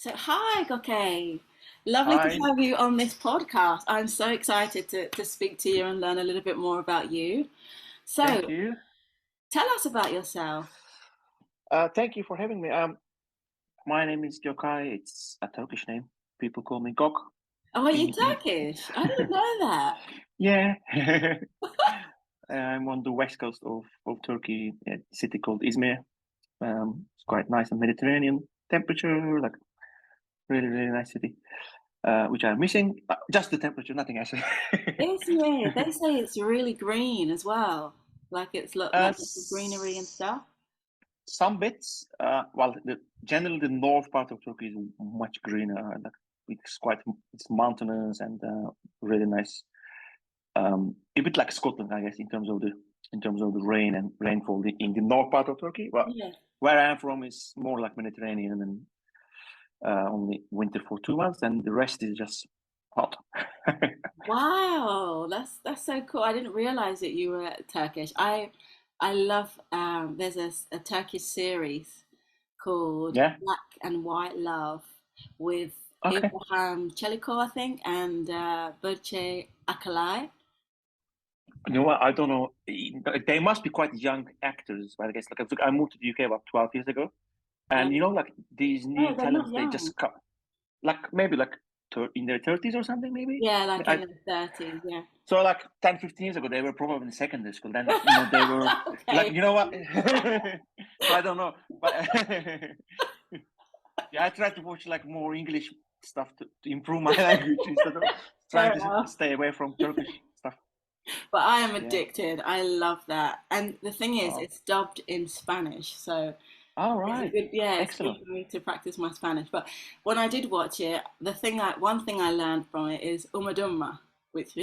So, hi, Gokay. Lovely to Hi, have you on this podcast. I'm so excited to speak to you and learn a little bit more about you. thank So, you. tell us about yourself. Thank you for having me. My name is Gokay. It's a Turkish name. People call me Gok. Oh, are you In Turkish? I didn't know that. yeah, I'm on the west coast of Turkey, a city called Izmir. It's quite nice and Mediterranean temperature, like really nice city. Which I'm missing. Just the temperature, nothing else. Izmir. They say it's really green as well. Like it's like lots of greenery and S- stuff. some bits. Generally the north part of Turkey is much greener. Like it's mountainous and really nice. A bit like Scotland, I guess, in terms of the rain and rainfall in the north part of Turkey. But Yeah. where I am from is more like Mediterranean and only winter for 2 months, and the rest is just hot. Wow, that's so cool. I didn't realize that you were Turkish. I love there's a Turkish series called Yeah. Black and White Love with Okay. Ibrahim Cheliko, I think, and Burçe Akalay. You know what? I don't know. They must be quite young actors, but I guess like I moved to the UK about 12 years ago, and Um, like these new no, they're not talents, they young. just come like maybe like in their 30s or something, maybe. Yeah, like in I, their 30s. Yeah. so like 10, 15 years ago, they were probably in secondary school. Then they were like, Okay. you know what? So I don't know, but yeah, I try to watch like more English stuff to improve my language instead of trying Fair to enough. stay away from Turkish stuff. But I am Yeah. addicted. I love that. And the thing is, Oh, it's dubbed in Spanish, so all it's a right. good, yeah, it's good Excellent. for me to practice my Spanish. But when I did watch it, one thing I learned from it is umadumma, which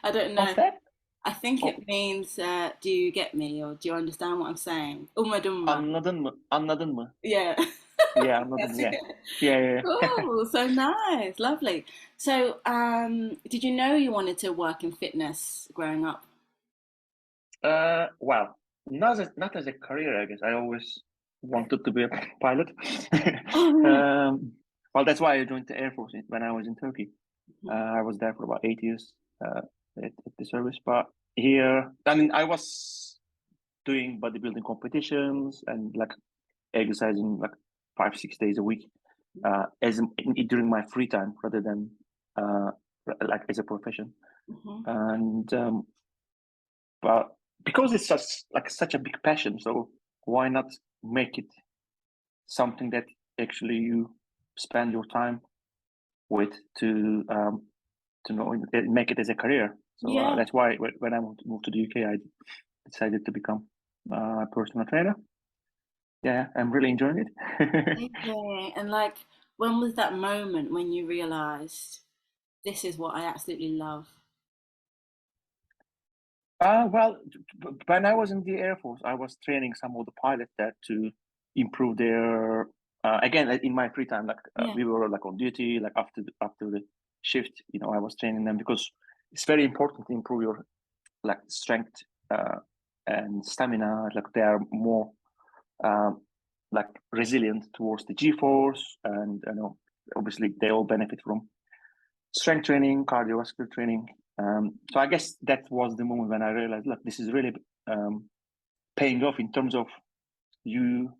I don't What's know. that? I think Oh, it means, do you get me or do you understand what I'm saying? Umadumma. anladın mı? Anladın mı? Yeah. Yeah, anladın. That's it. Yeah. Yeah, yeah, yeah. Cool. So nice. Lovely. So, did you know you wanted to work in fitness growing up? Well, not as a career, I guess. I always wanted to be a pilot. Oh, really? Well, that's why I joined the Air Force when I was in Turkey. Mhm. I was there for about 8 years at the service. But here, I mean, I was doing bodybuilding competitions and like exercising like 5, 6 days a week during my free time rather than uh, like as a profession. Mhm. And but because it's just like such a big passion, so why not make it something that actually you spend your time with to know make it as a career. So Yeah. that's why when I moved to the UK, I decided to become a personal trainer. Yeah, I'm really enjoying it. Okay. And like, when was that moment when you realized this is what I absolutely love? Well, when I was in the Air Force, I was training some of the pilots there to improve their. Again, in my free time, like Yeah. we were like on duty, like after the shift, I was training them because it's very important to improve your like strength and stamina. Like they are more um, like resilient towards the G-force, and obviously they all benefit from strength training, cardiovascular training. So I guess that was the moment when I realized, look, this is really paying off in terms of you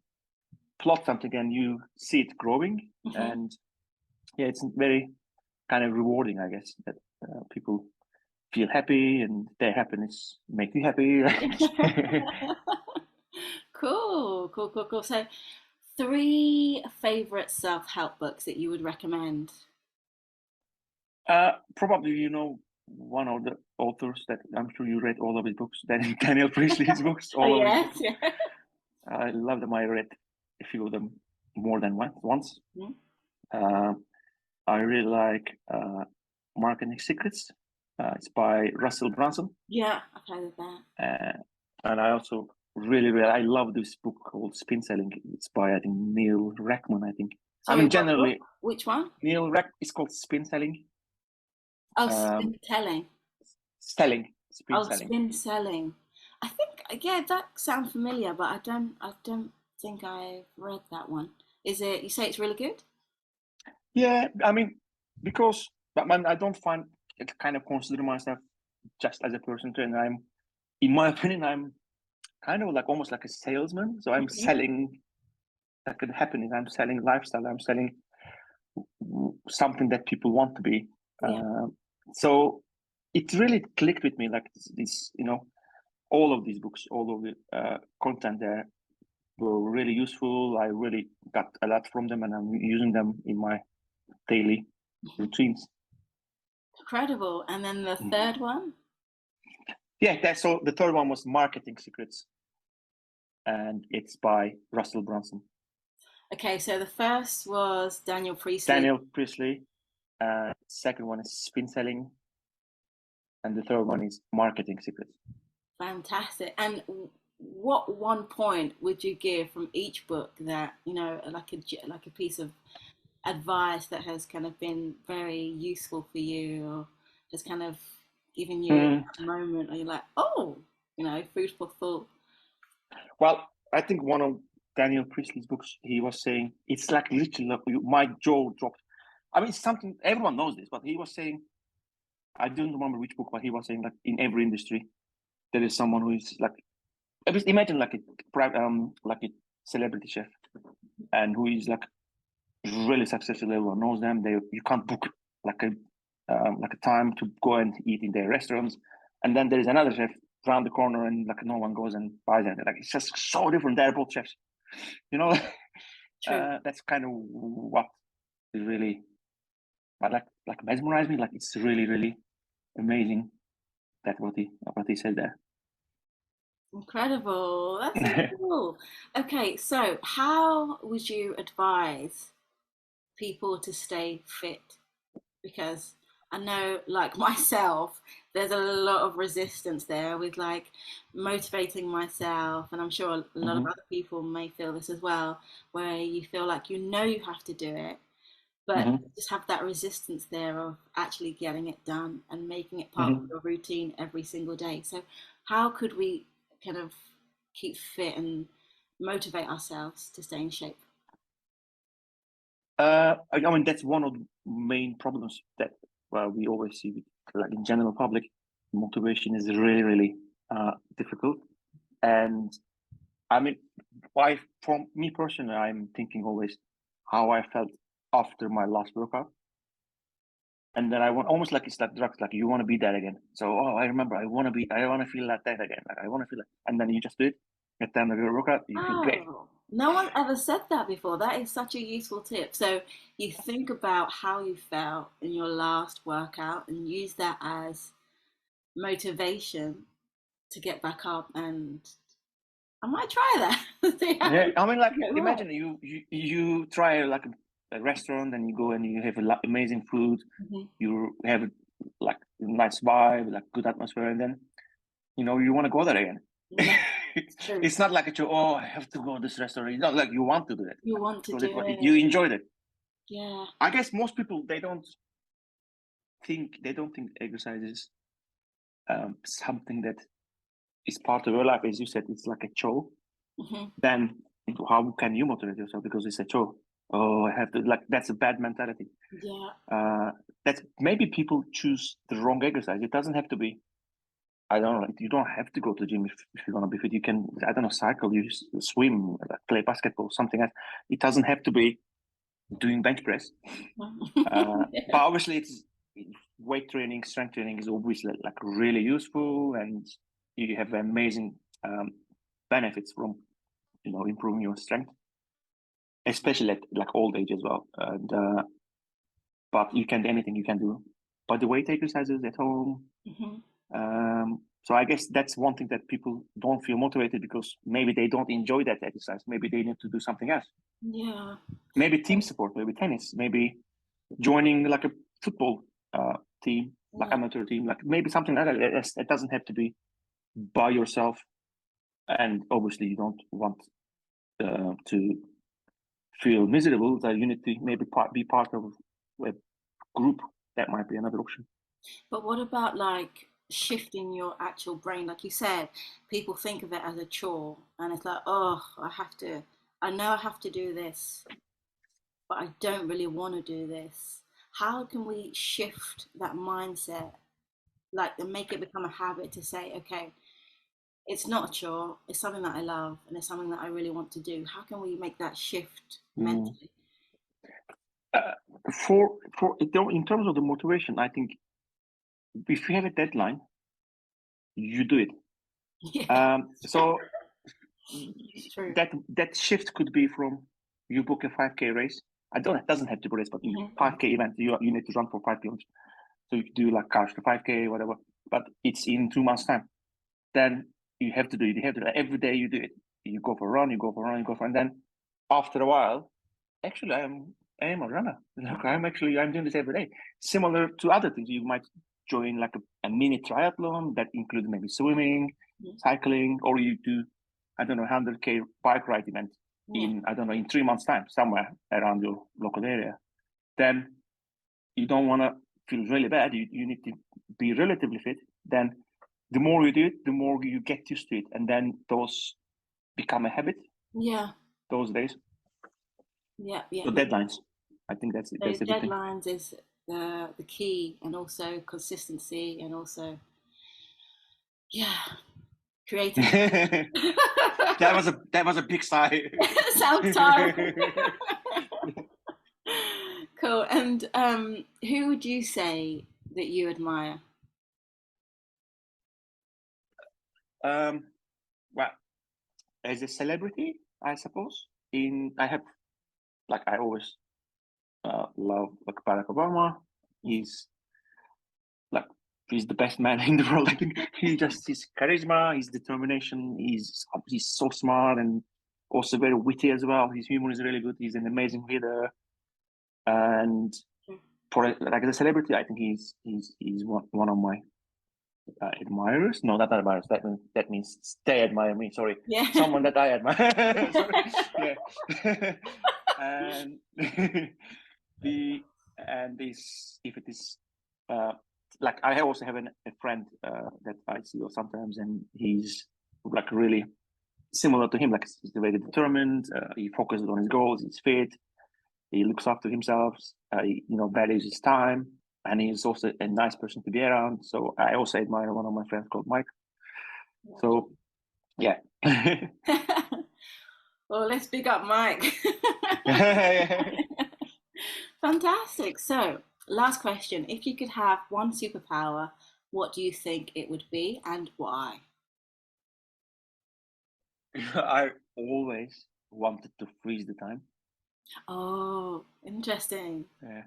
plot something and you see it growing, Hmm. and yeah, it's very kind of rewarding, I guess, that people feel happy and their happiness make you happy. Cool, cool, cool, cool. So, three favorite self-help books that you would recommend? Probably, one of the authors that I'm sure you read all of his books, Daniel Priestley's books, Oh, all of his yes, books. yeah. I love them. I read a few of them more than once. Mhm. Uh, I really like Marketing Secrets. It's by Russell Brunson. Yeah, I've heard of that. Uh, and I also I love this book called Spin Selling. It's by, I think, Neil Rackman, I think. I Sorry, mean, what book? generally, Which one? it's called Spin Selling. Oh, Um, spin telling. Spin Oh, Selling. spin selling. I think yeah, that sounds familiar, but I don't think I've read that one. Is it? You say it's really good? Yeah, I mean, because I don't find it kind of consider myself just as a personal trainer. In my opinion, I'm kind of like almost like a salesman. So I'm Mhm. selling like a happening. I'm selling lifestyle. I'm selling something that people want to be. Yeah. So it really clicked with me. Like this, all of these books, all of the content there were really useful. I really got a lot from them, and I'm using them in my daily Mhm. routines. Incredible. And then the Mm. third one? Yeah, so the third one was Marketing Secrets, and it's by Russell Brunson. Okay, so the first was Daniel Priestley. Daniel Priestley. Second one is Spin Selling, and the third one is Marketing Secrets. Fantastic. And what one point would you give from each book that, like a piece of advice that has kind of been very useful for you, or has kind of given you Mm, a moment where you're like, oh, food for thought? well, I think one of Daniel Priestley's books, he was saying, it's like literally, like, my jaw dropped. I mean, it's something, everyone knows this, but he was saying, I don't remember which book, but he was saying that in every industry, there is someone who is like, imagine like like a celebrity chef, and who is like really successful. Everyone knows them. You can't book like a time to go and eat in their restaurants. And then there is another chef around the corner, and like no one goes and buys it. Like it's just so different. They're both chefs, you know. True. That's kind of what really, but like mesmerized me. Like it's really really amazing that what he said there. Incredible. That's so cool. Okay, so how would you advise people to stay fit? Because I know, like myself, there's a lot of resistance there with like motivating myself, and I'm sure a lot of Hmm. other people may feel this as well, where you feel like you have to do it, but Hmm. just have that resistance there of actually getting it done and making it part of Hmm. your routine every single day. So, how could we kind of keep fit and motivate ourselves to stay in shape? I mean, that's one of the main problems that we always see with, like in general public. Motivation is really, really difficult. And I mean, from me personally, I'm thinking always how I felt after my last workout. And then I want almost like it's like drugs, like you want to be that again. So, I remember, I want to feel like that again. Like I want to feel it. And then you just do it. At the end of your workout, you feel great. Oh, no one ever said that before. That is such a useful tip. So you think about how you felt in your last workout and use that as motivation to get back up. And I might try that. See how Yeah, I mean, like it works. imagine you try like a restaurant, and you go and you have amazing food. Mhm. You have like a nice vibe, like good atmosphere, and then you want to go there again. Yeah, it's, it's true. it's not like I have to go to this restaurant. It's not like you want to do it You want to because do you it. enjoyed it. Yeah. I guess most people they don't think exercise is something that is part of your life. As you said, it's like a chore. Hmm. Then how can you motivate yourself because it's a chore? Oh, I have to, like, that's a bad mentality. Yeah. Uh, that's maybe people choose the wrong exercise. It doesn't have to be. I don't know. Like, you don't have to go to the gym if you want to be fit. You can, I don't know, cycle, you swim, like, play basketball, something else. It doesn't have to be doing bench press. But Yeah. obviously, it's weight training, strength training is obviously like really useful, and you have amazing um, benefits from improving your strength, especially at like old age as well. And but you can do anything you can do, but the weight exercises at home. Hmm. So I guess that's one thing that people don't feel motivated because maybe they don't enjoy that exercise. Maybe they need to do something else. Yeah. Maybe team support, maybe tennis, maybe joining like a football team, like Yeah. amateur team, like maybe something like that. It doesn't have to be by yourself. And obviously, you don't want to feel miserable. That you need to maybe be part of a group. That might be another option. But what about like shifting your actual brain? Like you said, people think of it as a chore, and it's like, oh, I know I have to do this. but I don't really want to do this. How can we shift that mindset, like, and make it become a habit to say, okay, it's not a chore, it's something that I love and it's something that I really want to do. How can we make that shift Mm. mentally? Uh, for in terms of the motivation, I think if you have a deadline, you do it. Yeah, So it's true. that shift could be from you book a 5K race. I don't. It doesn't have to be a race, but in Mhm. 5K event, you need to run for 5 kilometers. So you could do like cars to 5K, whatever. But it's in 2 months' time. Then you have to do it. You have to every day. You do it. You go for a run. You go for a run. You go for, and then after a while, actually, I am a runner. Like I'm doing this every day. Similar to other things, you might join like a mini triathlon that includes maybe swimming, Mhm. cycling, or you do, I don't know, 100K bike ride event Yeah, in, I don't know, in 3 months' time somewhere around your local area. Then you don't want to feel really bad. You need to be relatively fit. Then the more you do it, the more you get used to it, and then those become a habit. yeah, Those days. yeah, yeah, So yeah. deadlines. I think So that's a big thing. deadlines is the key, and also consistency, and also, yeah, creativity. that was a big sigh. Sounds tiring. Cool. And who would you say that you admire? um, well, as a celebrity, I suppose. I have like I always love like Barack Obama. He's like he's the best man in the world. I think his charisma, his determination. He's so smart and also very witty as well. His humor is really good. He's an amazing leader, and for like as a celebrity, I think he's one of my admirers. No, not admirers. That means they admire me. Sorry, Yeah. someone that I admire. Sorry, yeah. And the and this if it is uh, like I also have a friend that I see sometimes, and he's like really similar to him. Like he's very determined. He focuses on his goals. He's fit. He looks after himself. Values his time, and he's also a nice person to be around. So I also admire one of my friends called Mike. So yeah. Well, let's big up Mike. Fantastic. So, last question. If you could have one superpower, what do you think it would be and why? I always wanted to freeze the time. Oh, interesting. Yeah.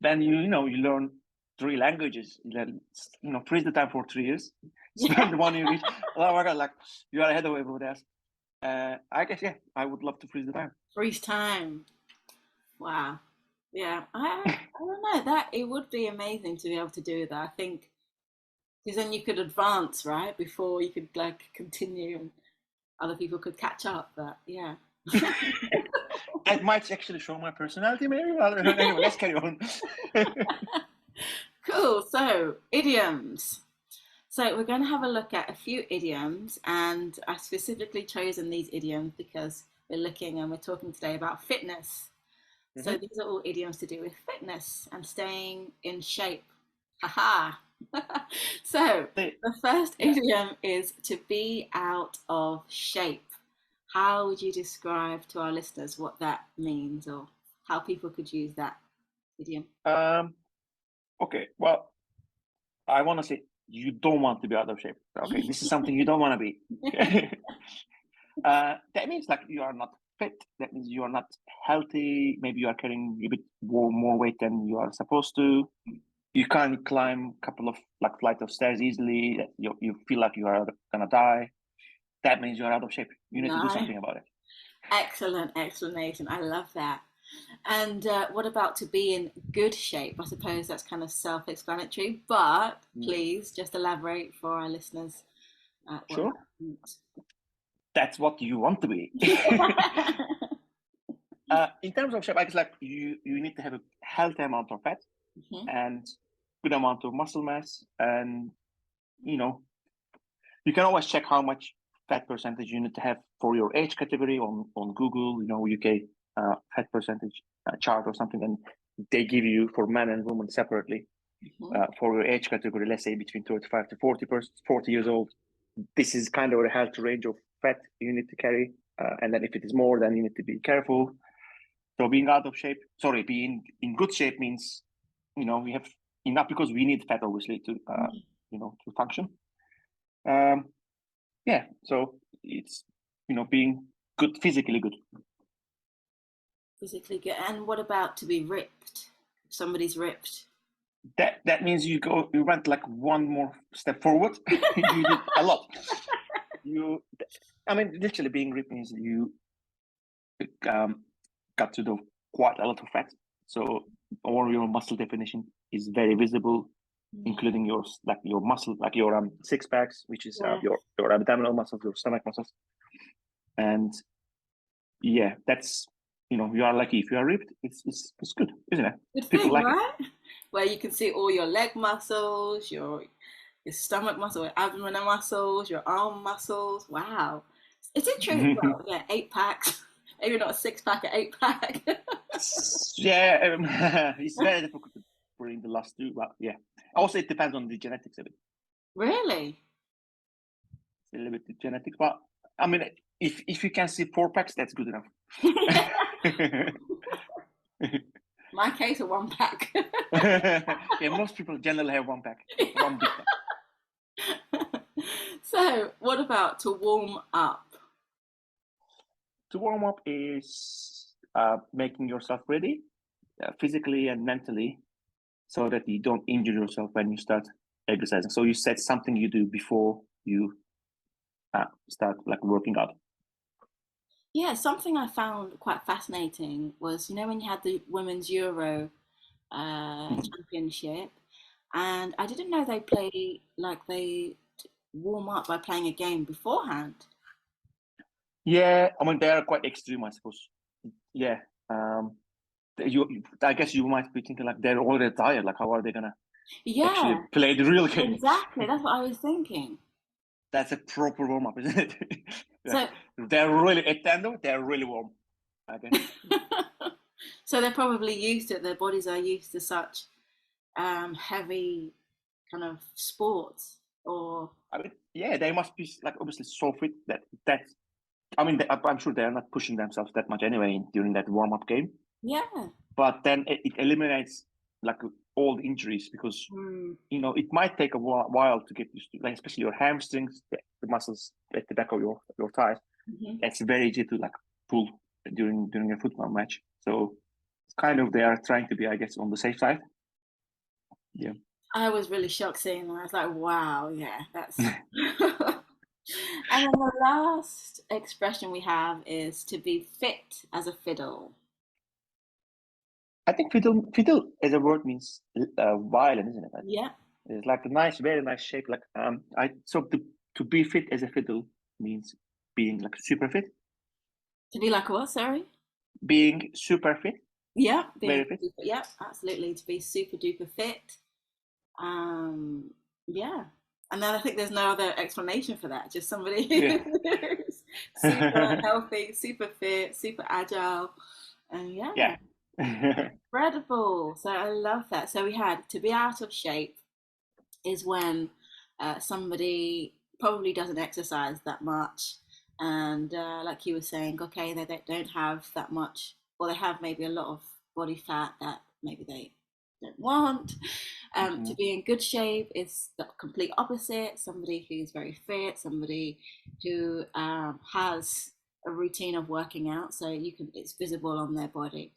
Then you learn 3 languages. Freeze the time for 3 years. Yeah. Spend the money each. Oh my god, like you are ahead of everybody else. I guess yeah, I would love to freeze the time. Freeze time. Wow. Yeah. I don't know. That it would be amazing to be able to do that. I think because then you could advance, right? Before you could like continue and other people could catch up. But yeah. That might actually show my personality, maybe. Anyway, let's carry on. Cool. So, idioms. So, we're going to have a look at a few idioms, and I've specifically chosen these idioms because we're looking and we're talking today about fitness. So, Mhm. these are all idioms to do with fitness and staying in shape. Haha. So, the first Yeah. idiom is to be out of shape. How would you describe to our listeners what that means, or how people could use that idiom? Um. Okay. Well, I want to say you don't want to be out of shape. Okay, this is something you don't want to be. That means like you are not fit. That means you are not healthy. Maybe you are carrying a bit more weight than you are supposed to. You can't climb a couple of like flight of stairs easily. You feel like you are gonna die. That means you are out of shape. You need to do No. something about it. Excellent explanation. I love that. And what about to be in good shape? I suppose that's kind of self explanatory, but Mm. please just elaborate for our listeners what Sure, that means. that's what you want to be. In terms of shape, I guess like you need to have a healthy amount of fat Mhm. and good amount of muscle mass, and you know you can always check how much fat percentage you need to have for your age category on Google. UK fat percentage. chart or something, and they give you for men and women separately for your age category. Let's say between 35 to 40 years old. This is kind of a healthy range of fat you need to carry, and then if it is more, then you need to be careful. So being being in good shape means, we have enough, because we need fat obviously to, to function. So it's, being good, physically good. Physically good. And what about to be ripped? If somebody's ripped. That means you went like one more step forward. You did a lot. Literally being ripped means you got to do quite a lot of fat. So all your muscle definition is very visible, including your muscle, like your six packs, which is your abdominal muscles, your stomach muscles. And that's, you are lucky if you are ripped. It's good, isn't it? Good People thing, like right? Where you can see all your leg muscles, your stomach muscle, abdominal muscles, your arm muscles. Wow. Is it true? Well, 8 packs. Maybe not a 6-pack, an 8-pack. It's very difficult to bring the last two, but also it depends on the genetics of it. Really? It's a little bit genetics, but if you can see 4 packs, that's good enough. My case, a 1-pack. Most people generally have 1 pack, 1 big pack. So, what about to warm up? To warm up is making yourself ready, physically and mentally, so that you don't injure yourself when you start exercising. So you said something you do before you start working out. Yeah, something I found quite fascinating was, when you had the Women's Euro Championship, and I didn't know they warm up by playing a game beforehand. Yeah, they are quite extreme, I suppose. Yeah. I guess you might be thinking they're already tired. How are they gonna actually play the real game? Exactly, that's what I was thinking. That's a proper warm up, isn't it? So they're really at the end of it, they're really warm. Okay. So they're probably used to it. Their bodies are used to such heavy kind of sports, or they must be obviously so fit that I'm sure they're not pushing themselves that much anyway during that warm up game. Yeah. But then it eliminates all the injuries, because it might take a while to get used to, especially your hamstrings, the muscles at the back of your thighs. It's very easy to pull during a football match. So it's kind of, they are trying to be, I guess, on the safe side. Yeah. I was really shocked seeing that. I was like, wow, yeah, that's. And then the last expression we have is to be fit as a fiddle. I think fiddle as a word means violin, isn't it? Yeah. It's a nice, very nice shape. To be fit as a fiddle means being super fit. To be like what? Sorry. Being super fit. Yeah. Very fit. Yeah, absolutely. To be super duper fit. Yeah. And then I think there's no other explanation for that. Just somebody who's super healthy, super fit, super agile, and yeah. Incredible. So I love that. So we had to be out of shape is when somebody probably doesn't exercise that much, and like you were saying, okay, they don't have that much, or they have maybe a lot of body fat that maybe they don't want. To be in good shape is the complete opposite. Somebody who's very fit, somebody who has a routine of working out, so it's visible on their body.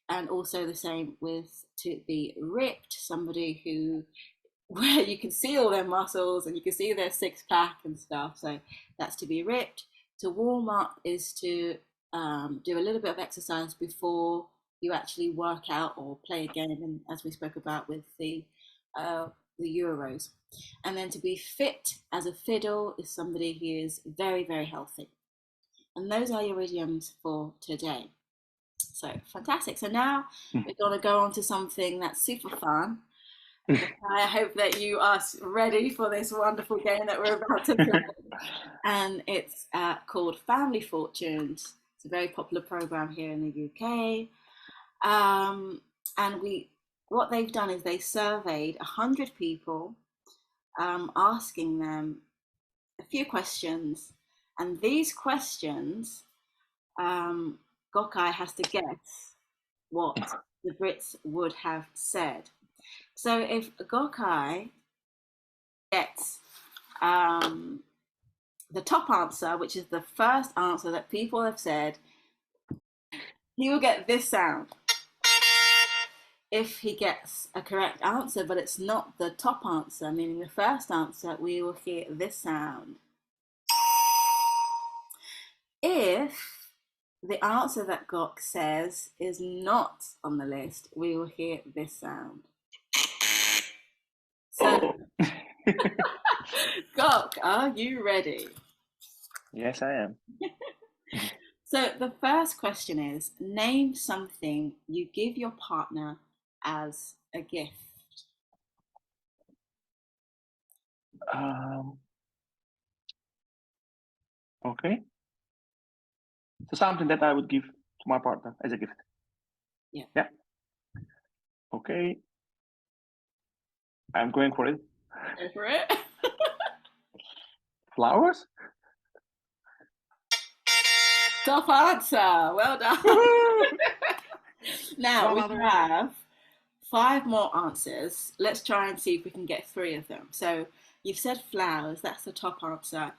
And also the same with to be ripped, somebody where you can see all their muscles and you can see their 6-pack and stuff. So that's to be ripped. To warm up is to do a little bit of exercise before you actually work out or play a game, and as we spoke about with the Euros. And then to be fit as a fiddle is somebody who is very, very healthy. And those are your idioms for today. So fantastic. So now we're going to go on to something that's super fun. I hope that you are ready for this wonderful game that we're about to play. And it's called Family Fortunes. It's a very popular program here in the UK. And what they've done is they surveyed 100 people, asking them a few questions, and these questions, Gokay has to guess what the Brits would have said. So if Gokay gets the top answer, which is the first answer that people have said, he will get this sound. If he gets a correct answer, but it's not the top answer, meaning the first answer, we will hear this sound. If the answer that Gok says is not on the list, we will hear this sound. So, Gok, are you ready? Yes, I am. So the first question is, name something you give your partner as a gift. Okay. So something that I would give to my partner as a gift. Yeah. Yeah. Okay. I'm going for it. Go for it. Flowers? Top answer. Well done. Now we have 5 more answers. Let's try and see if we can get 3 of them. So you've said flowers. That's the top answer.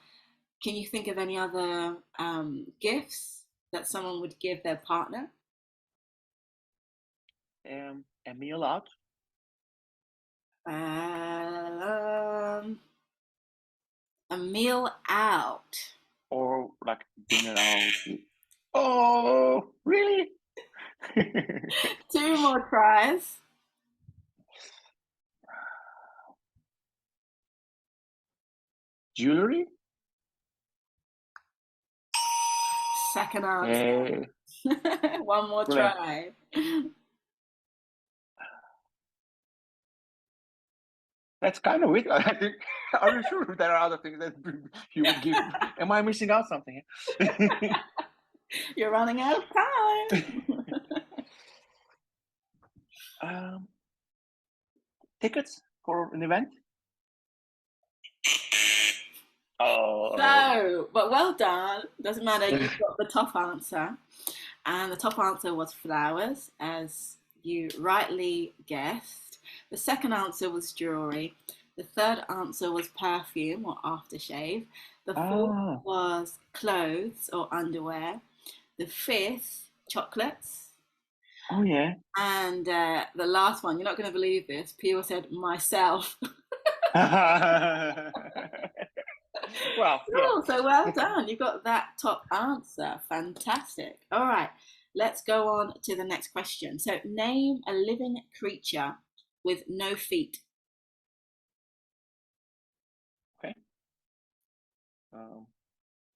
Can you think of any other gifts that someone would give their partner? A meal out? A meal out. Or like dinner out? Oh, really? 2 more tries. Jewelry? Second answer. 1 more try. That's kind of weird. I think. Are you sure there are other things that you would give? Am I missing out something? You're running out of time. Tickets for an event? Oh. So, but well done. Doesn't matter. You got the top answer, and the top answer was flowers, as you rightly guessed. The second answer was jewelry. The third answer was perfume or aftershave. The fourth was clothes or underwear. The fifth, chocolates. Oh, yeah. And the last one, you're not going to believe this, people said myself. Well, cool. So well done. You got that top answer. Fantastic. All right. Let's go on to the next question. So name a living creature with no feet. Okay.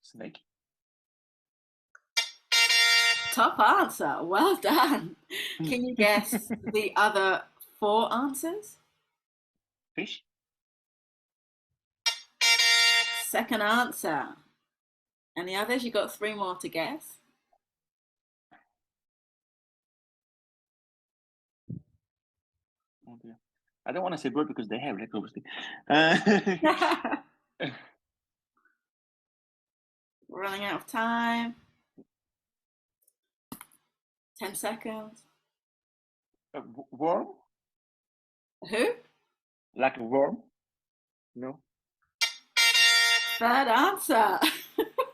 Snake. Top answer. Well done. Can you guess the other 4 answers? Fish. Second answer. Any others? You got 3 more to guess. Oh dear. I don't want to say bird because they have legs, obviously. We're running out of time. 10 seconds. Worm? Who? Like a worm? No. Third answer.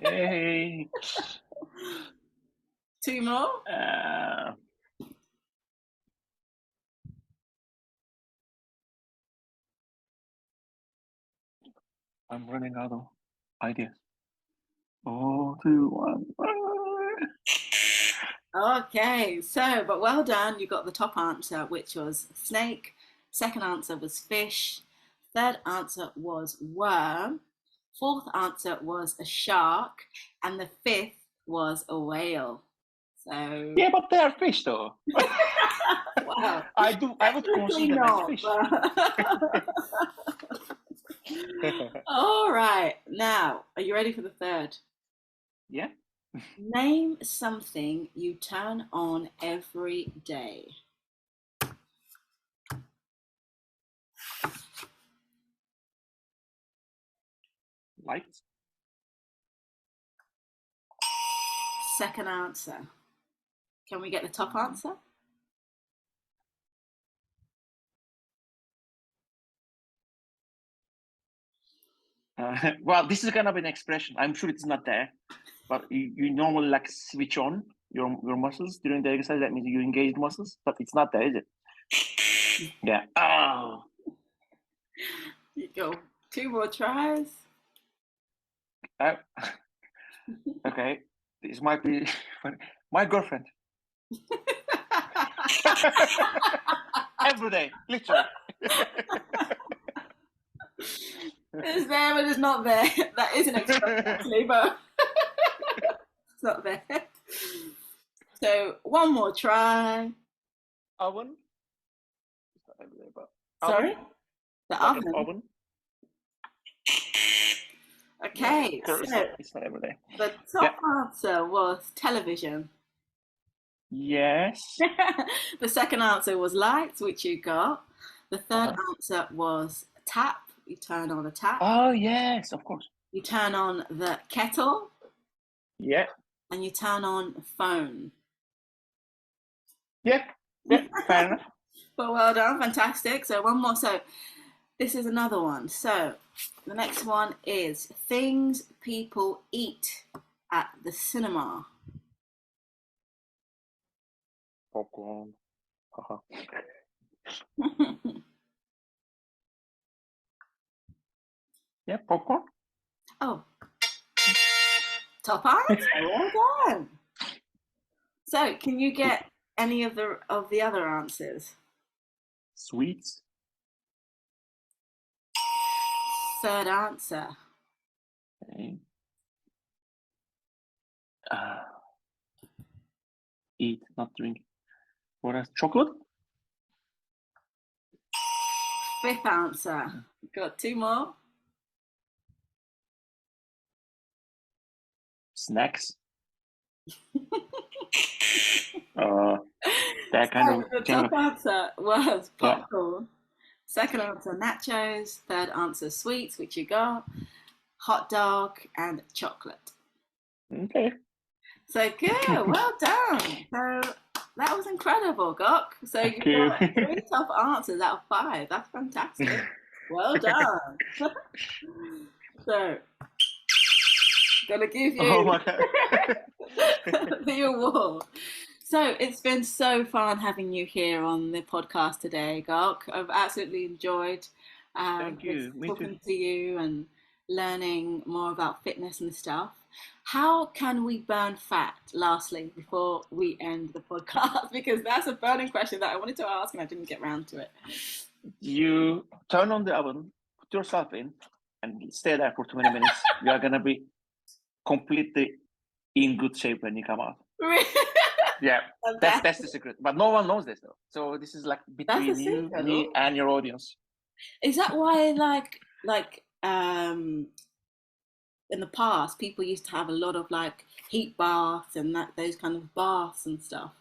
Hey. 2 more. I'm running out of ideas. 4, 2, 1. Okay, so, but well done. You got the top answer, which was snake. Second answer was fish. Third answer was worm. Fourth answer was a shark. And the fifth was a whale. So yeah, but they are fish, though. wow. I would consider them as fish. All right. Now, are you ready for the third? Yeah. Name something you turn on every day. Light. Second answer. Can we get the top answer? Well, this is gonna be an expression. I'm sure it's not there, but you normally like switch on your muscles during the exercise. That means you engage the muscles, but it's not there, is it? Yeah. Oh. You go 2 more tries. Okay. This might be funny. My girlfriend. Every day, literally. It's there, but it's not there. That is an expression, actually, but it's not there. So 1 more try. Oven. It's not every day, but Sorry, oven. the Like an oven. oven. Okay, Yeah, so it's not every day. the Yeah. top answer was television. Yes. The second answer was lights, which you got. The third answer was tap. You turn on a tap. Oh yes, of course. You turn on the kettle, Yeah. and you turn on the phone. Yeah. Yeah. Fair enough. But well done, fantastic. So 1 more. So this is another one. So the next one is things people eat at the cinema. Popcorn. Yeah, popcorn. Oh, top answer. Well done. So can you get any of the other answers? Sweets. Third answer. Okay. Eat, not drink. What else? Chocolate. Fifth answer. Got 2 more. Snacks. That kind So of the general. top answer was Yeah. popcorn. Second answer, nachos. Third answer, sweets, which you got. Hot dog and chocolate. Okay. So good, well done. So that was incredible, Gok. So you Thank you. got 3 top answers out of 5. That's fantastic. Well done. So, gonna give Oh you my god. the award. So it's been so fun having you here on the podcast today, Gok. I've absolutely enjoyed Thank just you. Me too. talking to you and learning more about fitness and stuff. How can we burn fat, lastly, before we end the podcast? Because that's a burning question that I wanted to ask and I didn't get round to it. You turn on the oven, put yourself in, and stay there for 20 minutes. You are gonna be completely in good shape when you come out. Yeah, that's the secret. But no one knows this though. So this is like between you, secret. me, and your audience. Is that why, in the past, people used to have a lot of like heat baths and those kind of baths and stuff?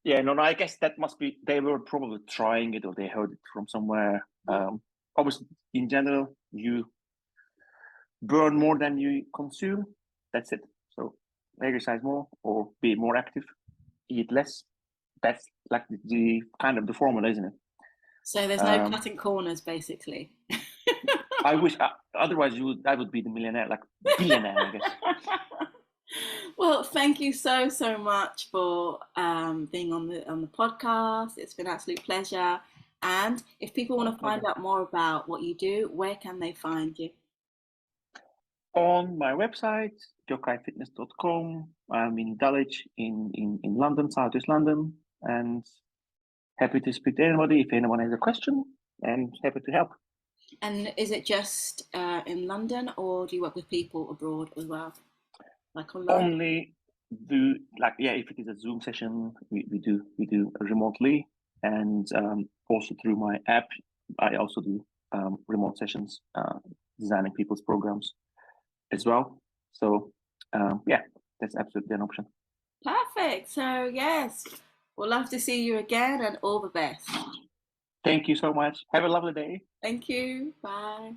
Yeah, no, I guess that must be, they were probably trying it or they heard it from somewhere. Obviously, in general, you burn more than you consume. That's it. So exercise more or be more active, eat less. That's like the kind of the formula, isn't it? So there's no cutting corners, basically. I wish, otherwise I would be the millionaire, like billionaire, I guess. Well, thank you so much for being on the podcast. It's been an absolute pleasure. And if people want to find out more about what you do, where can they find you? On my website, gokayfitness.com. I'm in Dulwich in London, Southeast London, and happy to speak to anybody if anyone has a question, and happy to help. And is it just in London, or do you work with people abroad as well, like online? Only do if it is a Zoom session, we do remotely, and also through my app, I also do remote sessions, designing people's programs as well. So yeah. that's absolutely an option. Perfect. So yes, we'll love to see you again, and all the best. Thank you so much. Have a lovely day. Thank you. Bye.